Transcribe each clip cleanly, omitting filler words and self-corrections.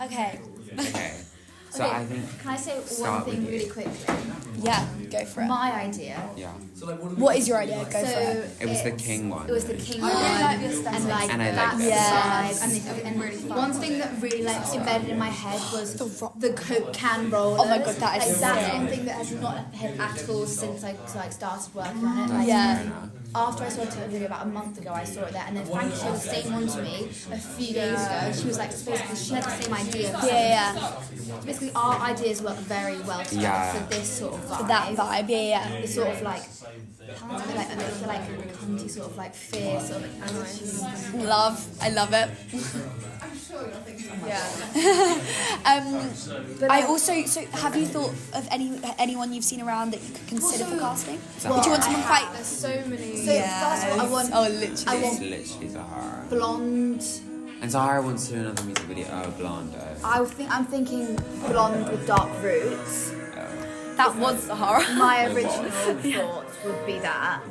Okay. Okay. So Okay, I think. Can I say one start thing with you. really quickly? Yeah, go for it. My idea. Yeah. What is your idea? Go So for it. It was the it's- king one. It was the king I one, really like the aesthetic. and like And I that like the vibe, aesthetic. and really fun. One thing that really like embedded in my head was The the Coke can rollers. Oh my God, that is like, that's sick. one thing that has not hit at all since I started working on it. Like, Yeah. Fair enough. After I saw it video about a month ago, I saw it there, and then Frankie showed the same one to me a few days ago. She was like, basically, she had the same idea. Yeah. Basically, our ideas work very well together Yeah. for this sort of vibe. That vibe, yeah. It's sort of like, like a little like cunty sort of like fierce sort of attitude. Love. I love it. I also, so have you thought of anyone you've seen around that you could consider for casting? Would you want someone quite... There's so many. So first of all, I want Oh, literally. I It's want literally Zahara. blonde. And Zahara wants to do another music video. Oh, Blondo. I'm thinking blonde with dark roots. That was Sahara. My original thoughts would be that,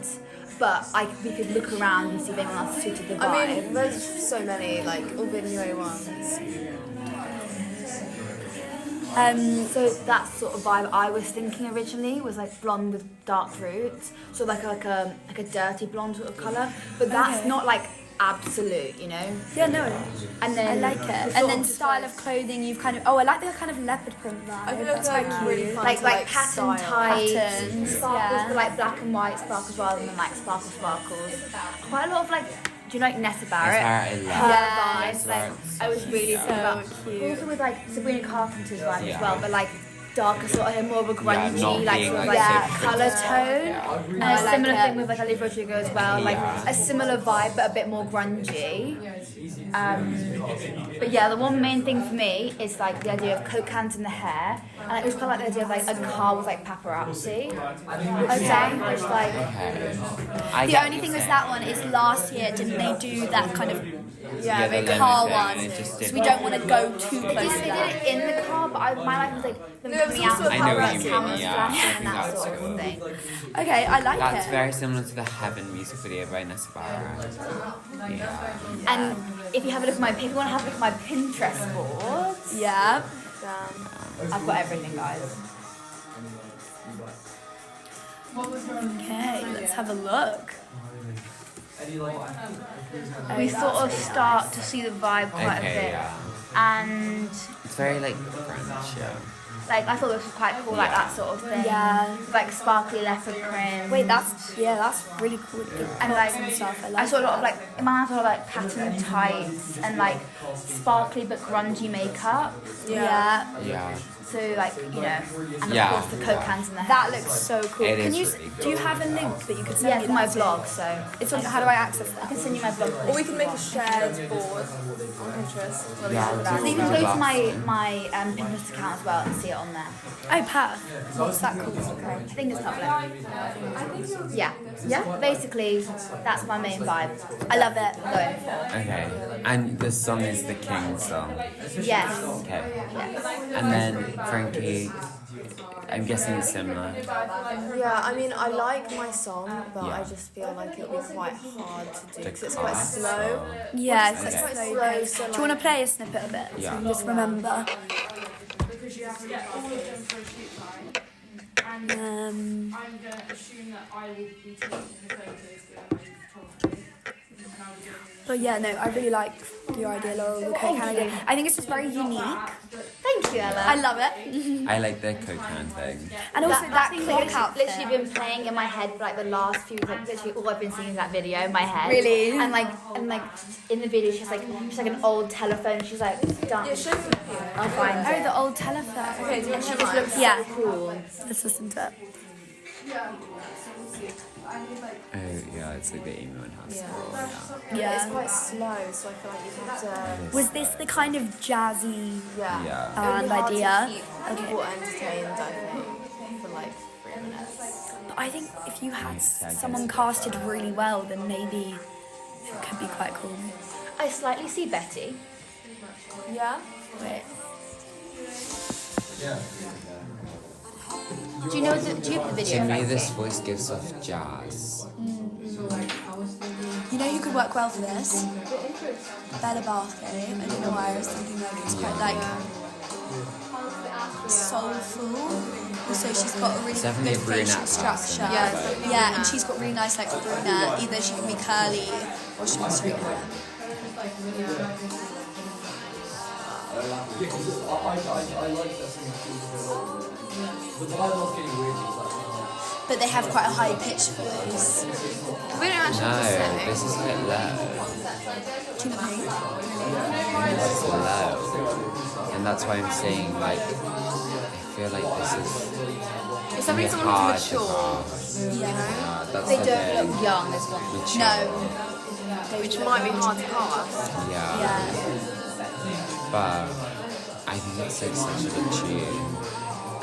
but we could look around and see if anyone else suited the vibe. I mean, there's so many, like, all the new ones. So that sort of vibe I was thinking originally was like blonde with dark roots, so like a dirty blonde sort of colour. But that's Okay. not like absolute, you know. Yeah, no. And I then like the it. sort And then of just style like- of clothing you've kind of... Oh, I like the kind of leopard print vibe. I feel like That's they're quite really cute. fun. like to, pattern style. types, Patterns, sparkles, yeah. but like black and white sparkles rather than like sparkles. Quite a lot of like, do you like Nessa Barrett? Nessa Barrett, I Her love. vibes, like I was really So thinking about. cute. Also with like Sabrina Carpenter's vibe Yeah. as well, but like darker sort of more of a grungy, not like being, sort of like, like so colour tone. And I a like similar it. thing with like Olivia Rodrigo as well, like Yeah. a similar vibe but a bit more grungy. But yeah, the one main thing for me is like the idea of Coke cans in the hair, and I also quite like the idea of like a car with like paparazzi. Okay, it's like The only thing with that one is last year, didn't they do that kind of Yeah, the car lemon one? thing, and it just So didn't- we don't want to go too close to they that. did it in the car, but my life was like them No, it was coming out also and I know what paparazzi you cameras mean, yeah. flashing I and think that that's sort cool. of thing. Okay, I like That's it. very similar to the Heaven music video by Nessa Barrett. Yeah. And if you have a look at if you want to have a look at my Pinterest boards, Yeah. I've got everything, guys. Okay, let's have a look. We sort of start to see the vibe quite a Okay, bit, yeah. and It's very like French, yeah. like I thought this was quite cool, like that sort of thing. Yeah. Like sparkly leopard print. Wait, that's really cool. with the and props like and stuff. I I like saw a lot of that. like in my mind I saw like pattern tights and like sparkly but grungy makeup. Yeah. Yeah. So like you know, and Yeah. of course the Coke cans in the That hair. looks so cool. It Can is you really do you have a link that you could send Yeah, me? it's my that? blog, so It's on. How do I access I that? can send you my blog. Or we can make a shared board on Pinterest. Where we Yeah, have we'll that. do So you can that. go to my Pinterest account as well and see it on there. Oh, Path. What's that called? I think it's lovely. Yeah, yeah. Basically, that's my main vibe. I love it. Going for. Okay. And the song is the King song. Yes. Okay. Yes. And then Frankie, I'm guessing it's similar. Yeah, I mean, I like my song, but Yeah. I just feel like it'll be quite hard to do because it's To quite cast, slow. Yeah, Okay. it's Quite slow slow, pace. so Do you want to play a snippet of it? Yeah. So you just remember. Because you have to get all of them for a shoot time. And I'm going to assume that I will be taking the photos doing my photography. And I'll be doing But yeah, no, I really like your idea, Laurel, the Coke can idea. I think it's just very unique. Thank you, Ella. I love it. I like the Cocan thing. And also that thing's clock outfit. literally been playing in my head for like the last few, like literally all I've been seeing is that video in my head. Really? And like in the video, she's like an old telephone. She's like done. Yeah, show me. I'll find Oh, it. the old telephone. Okay, do you And she have just mine? looks Yeah. so cool. Let's listen to it. Oh yeah, it's like the emo and house. Yeah. It's Yeah. quite slow, so I feel like you have to. Was this the kind of jazzy Yeah. Yeah. It would be band hard idea? to keep people entertained, I think, for like 3 minutes. But I think if you had someone casted really well, then maybe it could be quite cool. I slightly see Betty. Yeah. Wait. Do you have the video? To me, Frankie? this voice gives off jazz. Yeah, You know who could work well for this? Bella Barthay. I don't know why I was thinking like it's quite like soulful. Also, she's got a really Definitely good a brunette facial person. structure. Yeah, it's definitely Yeah, and brunette. she's got really nice like brunette. Either she can be curly or she can be straight hair. But they have quite a high pitched voice. We don't actually have to No, sing. this is a bit low. Do you know who? It's low. And that's why I'm saying, like, I feel like this is It's something really someone hard who's to mature. cast. Yeah. That's They the don't thing. look young as well. Mature. No. Which might be hard to cast. Yeah. Yeah. But I think it's like such a good tune.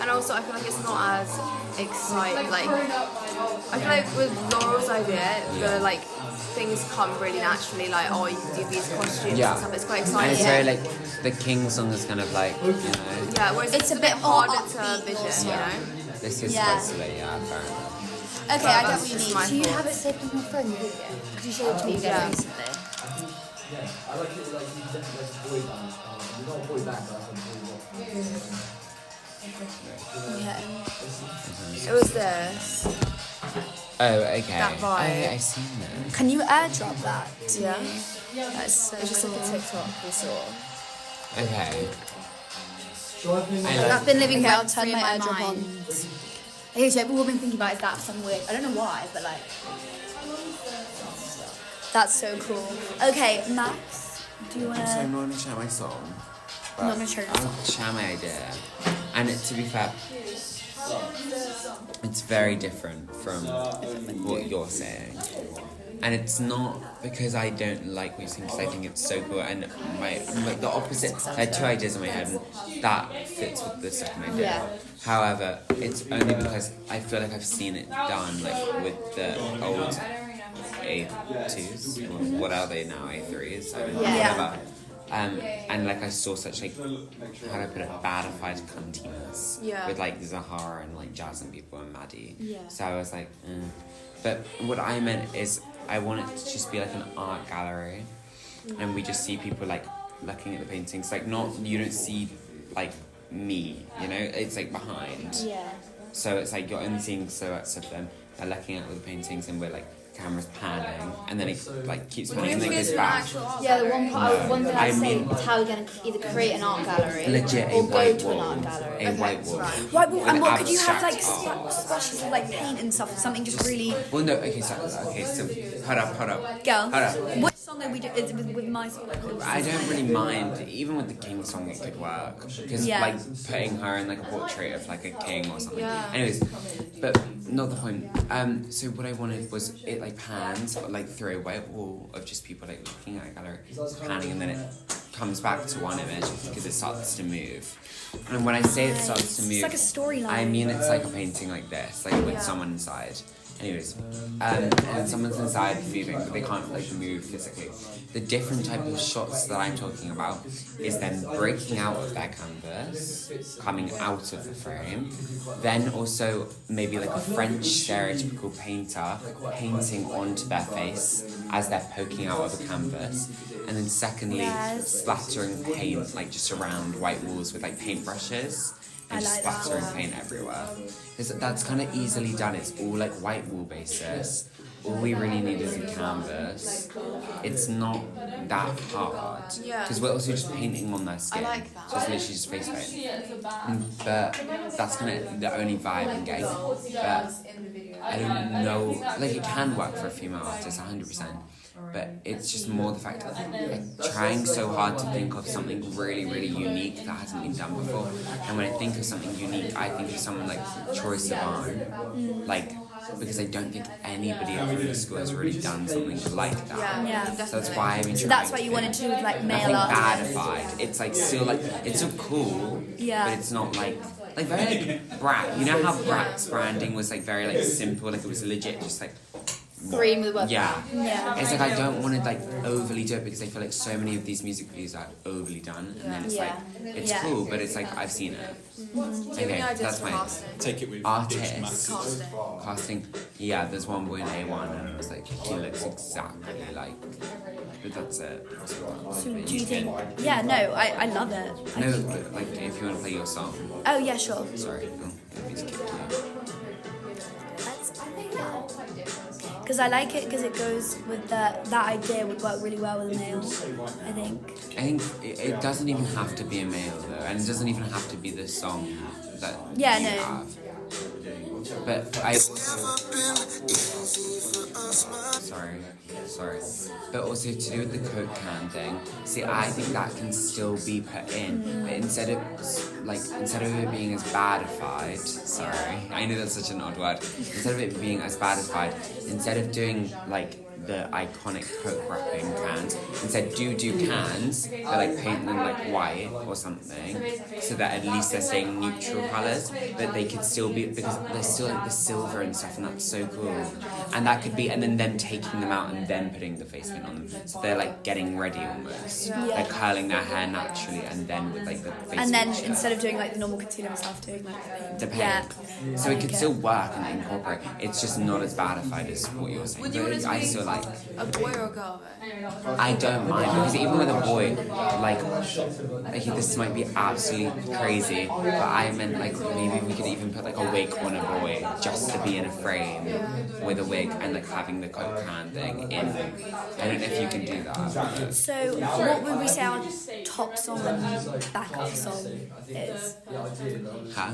And also, I feel like it's not as exciting. Like, I feel like with Laurel's idea, the like things come really naturally. Like, oh, you can do these costumes Yeah. and stuff. It's quite And exciting. it's very like the King song is kind of like, you know, Yeah, whereas It's a bit harder more to upbeat. vision. Yeah. You know. this is Yeah. basically, yeah, fair enough. Okay, I get that's what you just mean. my Do you thoughts. have it saved on your phone, the video? Because you showed it to me again Yeah. recently. Yeah. It was this. Oh, okay. That vibe. Oh, I've seen that. Can you airdrop that? To Yeah. me? That's so It's just cool. like a TikTok we saw. Okay. I've been living Okay, rent I'll turn free in my my airdrop mind. on. Okay, so we've all been thinking about is that for some weird. I don't know why, but like. That's so cool. Okay, Max, do you So wanna? I'm not going to share my song. I'm not gonna share your I'll share my idea. And to be fair, it's very different from what you're saying. And it's not because I don't like what you're saying, because I think it's so cool. And the opposite, I had two ideas in my head, and that fits with the second idea. Yeah. However, it's only because I feel like I've seen it done, like with the old A2s, or what are they now, A3s? I don't know. Yeah. Whatever. And like I saw such like, how do I put it, badified cuntiness Yeah. with like Zahara and like Jasmine people and Maddie. Yeah. So I was like, But what I meant is I want it to just be like an art gallery, and we just see people like looking at the paintings, like not, you don't see like me, you know, it's like behind. Yeah. So it's like you're only seeing silhouettes of them, they're looking at all the paintings, and we're like, camera's panning, and then it like keeps panning and then it goes back. Yeah, the one part, No, one thing I I say mean- is how we're going to either create an art gallery Legit, a or go white to an wall. art gallery. A white wall. Right, well, and With what could you have like abstract art. splashes of like paint and stuff, something just really Well, no, okay, so hold up. go. Hold up. What song are we doing? Is it with my song? I don't really mind, even with the king song it could work, because Yeah. like putting her in like a portrait of like a king or something. Yeah. Anyways, but not the point. So what I wanted was it like pans like through a white wall of just people like looking at a gallery, panning, and then it comes back to one image because it starts to move. And when I say it starts to move, It's like a storyline. I mean it's like a painting like this, like with someone inside. Anyways, and someone's inside moving, but they can't like move physically. The different type of shots that I'm talking about is them breaking out of their canvas, coming out of the frame, then also maybe like a French stereotypical painter painting onto their face as they're poking out of the canvas, and then secondly, Yes. splattering paint like just around white walls with like paintbrushes. And I just like that. splattering paint everywhere. That's kind of easily done. It's all like white wall basis. All we really need is a canvas. It's not that hard. Yeah. Because we're also just painting on their skin. I like that. So it's literally just face paint. But that's kind of the only vibe I'm getting. But I don't know. Like it can work for a female artist, 100%. But it's just more the fact of like, trying so hard to think of something really, really unique that hasn't been done before. And when I think of something unique, I think of someone like Troye Sivan. Like, because I don't think anybody else in the school has really done something like that. Yeah. So that's why I've been So trying that's why you wanted to do with like nothing male art. badified. It's like still like, it's so cool, Yeah. but it's not like very like Brat. You know how Brat's branding was like very like simple, like it was legit just like green with the word Yeah. Yeah. It's like I don't want to like overly do it because I feel like so many of these music videos are overly done, and then it's like it's Yeah. cool, but it's like I've seen it. Do you have any ideas that's for my casting? Take it with artist. Max. Casting. Yeah, there's one boy in A1, and it was like he looks exactly like. But that's it. So do you think? Yeah, no, I love it. I No, think- but, like if you want to play your song. Oh yeah, sure. Sorry. Oh, the music kicked you. Because I like it because it goes with that idea would work really well with a male. I think. I think it doesn't even have to be a male though, and it doesn't even have to be the song that Yeah, you no. have. But I sorry. But also to do with the Coke can thing, see, I think that can still be put in, but instead of it being as badified, sorry, I know that's such an odd word. Instead of it being as badified, instead of doing like the iconic Coke wrapping cans, instead do cans, but like paint them like white or something, so that at least they're saying neutral colours, but they could still be, because there's still like the silver and stuff, and that's so cool. And that could be, and then them taking them out and then putting the face paint on them, so they're like getting ready almost. They're curling their hair naturally, and then with like the face And then paint. instead of doing like the normal concealer myself, doing like The paint. Yeah. So it could still work and incorporate. It's just not as badified as what you're saying. Would you want it But to I be still like. a boy or a girl though? I don't mind because even with a boy, like this might be absolutely crazy, but I meant like maybe we could even put like a wig on a boy just to be in a frame with a wig and like having the Coke can thing in. I don't know if you can do that. So what would we say our top song and backup song is? Huh?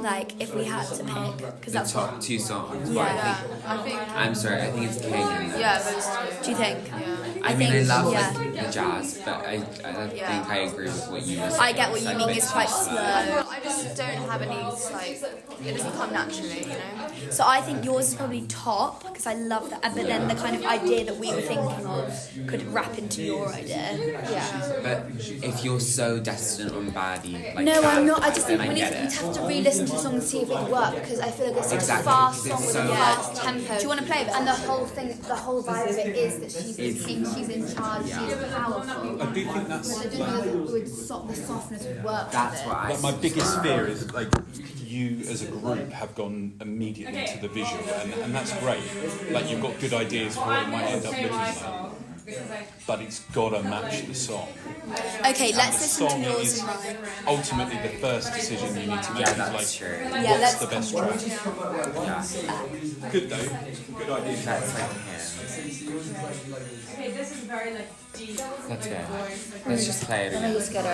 Like if we had to pick, because The that's top two songs. Yeah. I think. I'm sorry, I think it's King. And Yeah, those two. Do you think? I mean, I think, love yeah. like, the jazz, but I think I agree with what you were saying. I get what you mean. It's quite slow. I just don't have any like. It doesn't come naturally, you know. So I think yours is probably top because I love that. But then the kind of idea that we were thinking of could wrap into your idea. Yeah. But if you're so destined on baddie, like No, that, I'm not. I just think then we need get to, it. we'd have to re-listen to the song and see if it would work because I feel like it's such Exactly, a fast because song it's with a so- fast tempo. Do you want to play it? And the whole thing, the whole vibe of it is that she's the king, she's in charge, she's powerful. I do think that's I don't know if it would the softness would work. That's with what I. But my biggest fear is like you as a group have gone immediately to the visual, and that's great. Like you've got good ideas for what it might end up looking like, but it's gotta match the song. Okay, And let's the listen to song yours is and mine. ultimately the first decision you need to make. Yeah, is that's like, true. Yeah, what's let's the best come track? Yeah, Good though. Good idea. that's like him. Okay, this is very like deep. That's good. Let's just play it again. Just get her.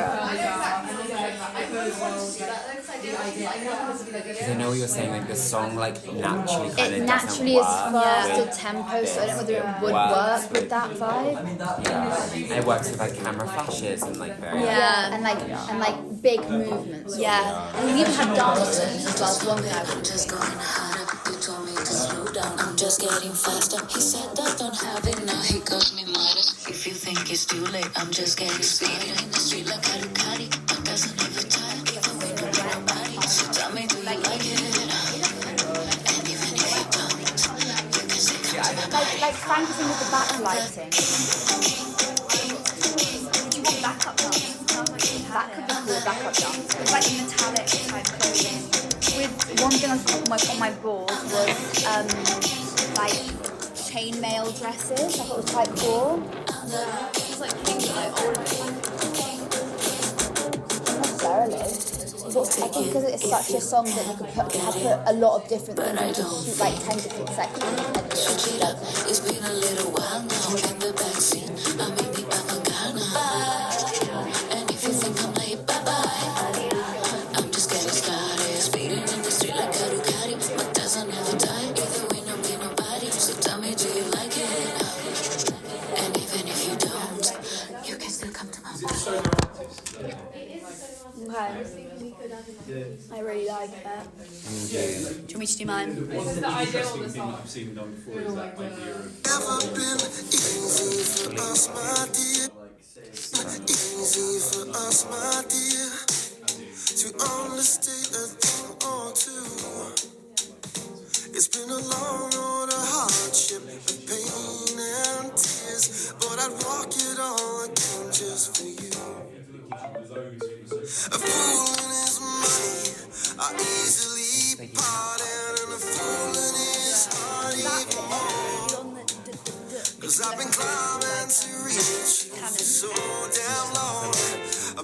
Because I know what you're saying. Like the song, like naturally kind It of naturally is fast a tempo, so I don't know whether it would work with that vibe. Yeah, it works with like camera flashes and like very. Yeah, and like big movements. Yeah. And we even had dancers as well. So one thing I would Just going harder, you told me to slow down. I'm just getting faster. He said I don't have it now. He calls me Midas. If you think it's too late, I'm just getting speeding in the street like a Ducati. But doesn't ever tire, even when you're with nobody. So tell me, do you like it? And even if you don't, you can say come to my like Frankenstein with the backlighting. Do you want backup dance? That could be cool. Backup dance. It's like metallic type clothing. With one thing on my board was like chainmail dresses. I thought it was quite cool. It's like things like old. Not necessarily. But I think because it's such a song that you could have put a lot of different things into shoot like 10 different sections. switch it up. It's been a little while now in the backseat. I'm in the avant-garde now. And if you think I'm late, bye-bye. I'm just getting started. Speeding in the street like a Ducati. But doesn't have a time. Either way, no be nobody. So tell me, do you like it? And even if you don't, you can still come to my party. Okay. I really like that. Do you want me to do mine? This is the ideal of the Thing song. that I've seen done before is that idea of Never been easy for us, my dear. Easy for us, my dear, to understate a thing or two. It's been a long road of hardship. A fool and his money are easily parted, and a fool and his heart even more. Cause I've been climbing to reach you for so damn long,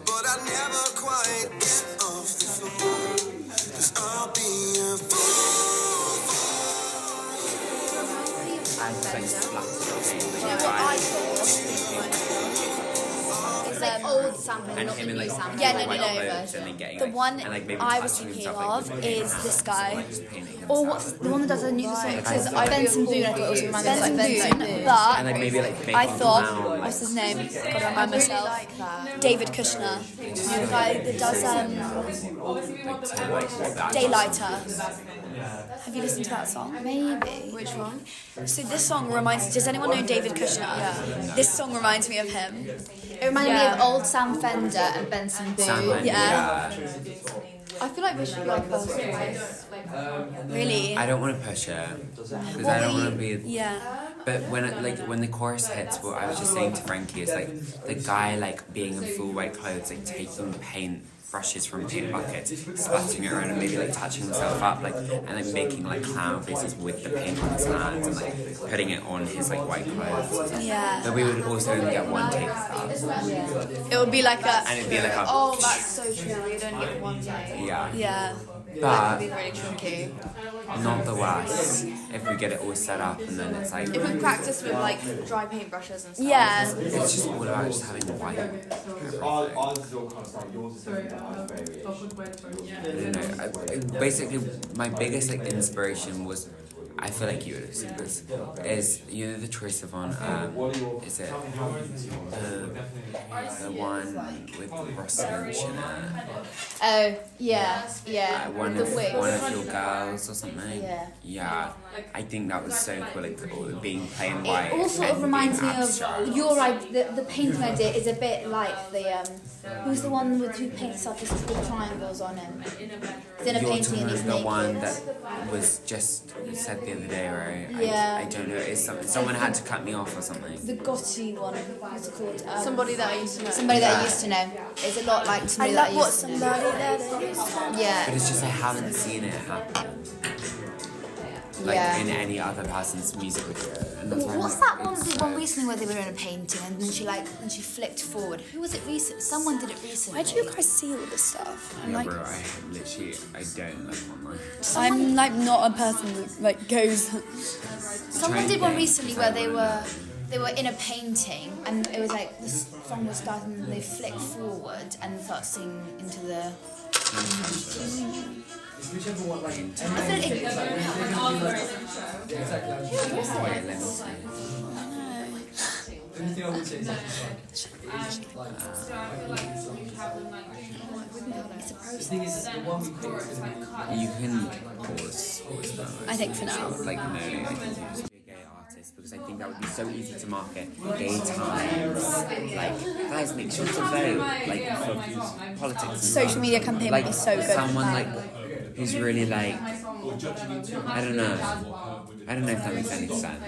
but I never quite get off the floor. Cause I'll be a fool for I think It's like old sampling, and not him the in new like sampling. Yeah, no, white no, clothes no. and then getting The like, one and, like, maybe I was touching thinking himself, of like, is this guy. like, just painting Or himself. what's the one that does the new song? Because I- Benson Boone, I thought it was Benson Benson Boone. Boone. and But like maybe like making I thought, clown, like, what's his name? Gotta remind myself. like that. David Kushner. The guy that does Daylighter. Have you listened to that song? Maybe. Which one? So this song reminds. Does anyone know David Kushner? Yeah. This song reminds me of him. It reminded me Yeah. of old Sam Fender and Benson Boone. Sam Mendes, Yeah. I feel like we should like us. Really. I don't want to push it because I don't want to be. Yeah. But when the chorus hits, what I was just saying to Frankie is like the guy like being in full white clothes, like taking paint brushes from paint buckets, splattering it around and maybe like touching himself up, like and like making like clown faces with the paint on his hands and like putting it on his like white clothes. Yeah. But we would also only get one take of that, It would be like a. and it'd be like a Oh, that's so true. You don't get one day. yeah. Yeah. But It'd be really tricky. not the worst if we get it all set up and then it's like If we practice with like dry paintbrushes and stuff. Yeah. it's just all about just having white. Everything. I don't know. Basically, my biggest like inspiration was, I feel like you would have seen this, is you know the Troye Sivan, is it the one with Ross Lynch in it? Oh, yeah, yeah. One The of wig. your girls or something. Yeah. Yeah, I think that was so cool, like being plain white. It all sort of and reminds me being abstract. of your idea. The painting idea is a bit like the who's the one with who paints stuff with the triangles on him. He's in a You're painting talking and he's about the naked. one that was just said the other day, right? Yeah. I don't know. It's something. Someone had to cut me off or something. The Gotti one. What's it called? Somebody that I used to know. Somebody that I used to know. It's a lot like somebody that I used to know. But Yeah. it's just I haven't seen it happen. Like Yeah. in any other person's music video. And that's why I'm What's like, that one? it's The one so- recently where they were in a painting and then she flicked forward. Who was it recent? Someone did it recently. Where do you guys see all this stuff? I'm Yeah, like, bro, I don't like online. I'm like not a person that like goes. Someone did one Trying recently things, where I they wanna were in a painting and it was like the song was starting and they flicked forward and started singing into the. I feel like Wait, let me see. You can pause that. I think for now. Like, no, I think you just be a gay artist because I think that would be so easy to market. Gay times. Like, guys, make sure to vote. Like, for politics. And Social stuff. media campaign Like, would be so good. someone like who's really like, I don't know. I don't know if that makes any sense.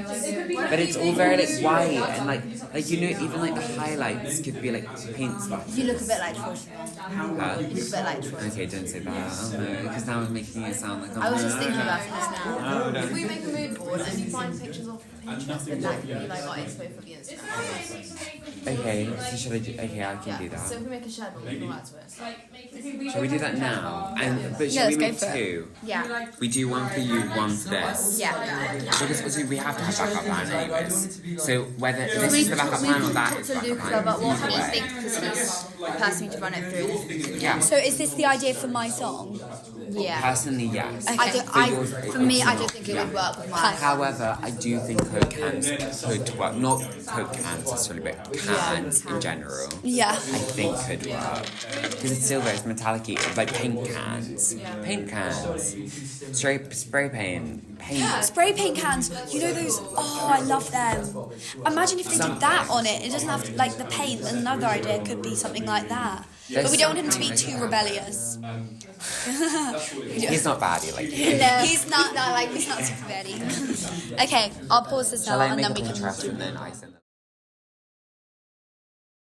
But it's all very like white and like you know, even like the highlights could be like paint splatters. you look a bit like Troy. You look a bit like Troy. Okay, don't say that. Oh no, because now it's making it sound like I'm I was just thinking about it just now. If we make a mood board and you find pictures of Pinterest, then that can be like our inspo for the Instagram. Okay, so should I do? Okay, I can do Yeah. that. So if we make a shared one, we can add to it. Shall we do that now? But should Yeah, we let's make go for it. two? Yeah. We do one for you, one for this. Yeah. Because also we have to have backup plan anyways. So whether this is the backup plan or that is To backup Luke plan. about what either he way. thinks because he's the person to run it through. Yeah. So is this the idea for my song? Yeah. Personally, yes. I do, For yours, for me, it's I don't not. think it Yeah. would work with mine. However, I do think Coke cans could work. Not Coke cans necessarily, but cans in general. Yeah. I think could work. Because it's silver, it's metallic, like paint cans. Paint cans. Spray paint. Paint. Spray paint cans, you know those, oh, I love them. Imagine if they did that on it. It doesn't have to, like the paint, another idea could be something like that. But we don't want him to be too rebellious. He's not bad, like No, he's not like, he's not super ready. Okay, I'll pause this now Shall I and make then a we can contrast and then I send them?